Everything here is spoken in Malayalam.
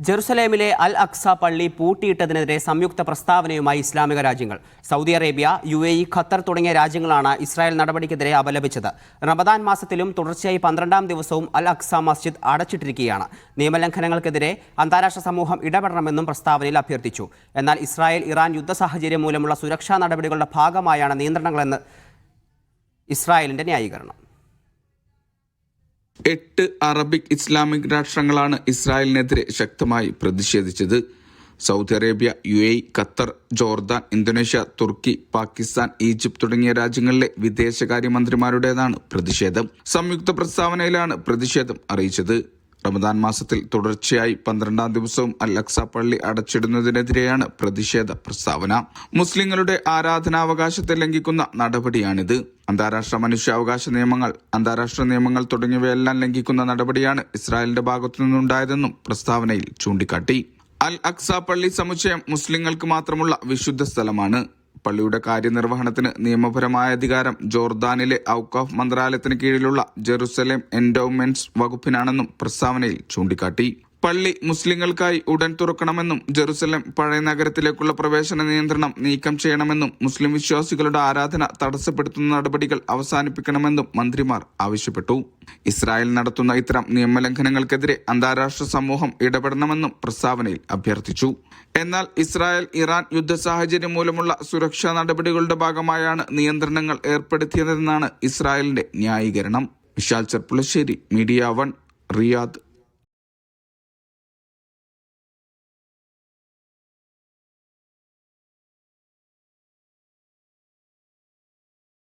ജെറുസലേമിലെ അൽ അക്സ പള്ളി പൂട്ടിയിട്ടതിനെതിരെ സംയുക്ത പ്രസ്താവനയുമായി ഇസ്ലാമിക രാജ്യങ്ങൾ. സൗദി അറേബ്യ, UAE, ഖത്തർ തുടങ്ങിയ രാജ്യങ്ങളാണ് ഇസ്രായേൽ നടപടിക്കെതിരെ അപലപിച്ചത്. റമദാൻ മാസത്തിലും തുടർച്ചയായി 12ാം ദിവസവും അൽ അക്സ മസ്ജിദ് അടച്ചിട്ടിരിക്കുകയാണ്. നിയമലംഘനങ്ങൾക്കെതിരെ അന്താരാഷ്ട്ര സമൂഹം ഇടപെടണമെന്നും പ്രസ്താവനയിൽ അഭ്യർത്ഥിച്ചു. എന്നാൽ ഇസ്രായേൽ ഇറാൻ യുദ്ധ സാഹചര്യം മൂലമുള്ള സുരക്ഷാ നടപടികളുടെ ഭാഗമായാണ് നിയന്ത്രണങ്ങളെന്ന് ഇസ്രായേലിന്റെ ന്യായീകരണം. 8 അറബിക് ഇസ്ലാമിക് രാഷ്ട്രങ്ങളാണ് ഇസ്രായേലിനെതിരെ ശക്തമായി പ്രതിഷേധിച്ചത്. Saudi Arabia, UAE, Qatar, Jordan, Indonesia, തുർക്കി, പാകിസ്ഥാൻ, ഈജിപ്ത് തുടങ്ങിയ രാജ്യങ്ങളിലെ വിദേശകാര്യമന്ത്രിമാരുടേതാണ് പ്രതിഷേധം. സംയുക്ത പ്രസ്താവനയിലാണ് പ്രതിഷേധം അറിയിച്ചത്. റമദാൻ മാസത്തിൽ തുടർച്ചയായി 12ാം ദിവസവും അൽ അക്സ പള്ളി അടച്ചിടുന്നതിനെതിരെയാണ് പ്രതിഷേധ പ്രസ്താവന. മുസ്ലിങ്ങളുടെ ആരാധനാവകാശത്തെ ലംഘിക്കുന്ന നടപടിയാണിത്. അന്താരാഷ്ട്ര മനുഷ്യാവകാശ നിയമങ്ങൾ, അന്താരാഷ്ട്ര നിയമങ്ങൾ തുടങ്ങിയവയെല്ലാം ലംഘിക്കുന്ന നടപടിയാണ് ഇസ്രായേലിന്റെ ഭാഗത്തു നിന്നുണ്ടായതെന്നും പ്രസ്താവനയിൽ ചൂണ്ടിക്കാട്ടി. അൽ അക്സ പള്ളി സമുച്ചയം മുസ്ലിങ്ങൾക്ക് മാത്രമുള്ള വിശുദ്ധ സ്ഥലമാണ്. പള്ളിയുടെ കാര്യനിർവഹണത്തിന് നിയമപരമായ അധികാരം ജോർദാനിലെ ഔഖാഫ് മന്ത്രാലയത്തിന് കീഴിലുള്ള ജെറുസലേം എൻഡോവ്മെന്റ്സ് വകുപ്പിനാണെന്നും പ്രസ്താവനയിൽ ചൂണ്ടിക്കാട്ടി. പള്ളി മുസ്ലിങ്ങൾക്കായി ഉടൻ തുറക്കണമെന്നും ജെറുസലേം പഴയ നഗരത്തിലേക്കുള്ള പ്രവേശന നിയന്ത്രണം നീക്കം ചെയ്യണമെന്നും മുസ്ലിം വിശ്വാസികളുടെ ആരാധന തടസ്സപ്പെടുത്തുന്ന നടപടികൾ അവസാനിപ്പിക്കണമെന്നും മന്ത്രിമാർ ആവശ്യപ്പെട്ടു. ഇസ്രായേൽ നടത്തുന്ന ഇത്തരം നിയമലംഘനങ്ങൾക്കെതിരെ അന്താരാഷ്ട്ര സമൂഹം ഇടപെടണമെന്നും പ്രസ്താവനയിൽ അഭ്യർത്ഥിച്ചു. എന്നാൽ ഇസ്രായേൽ ഇറാൻ യുദ്ധ സാഹചര്യം മൂലമുള്ള സുരക്ഷാ നടപടികളുടെ ഭാഗമായാണ് നിയന്ത്രണങ്ങൾ ഏർപ്പെടുത്തിയതെന്നാണ് ഇസ്രായേലിന്റെ ന്യായീകരണം. Vishal Cherpulassery, media 1, Riyadh.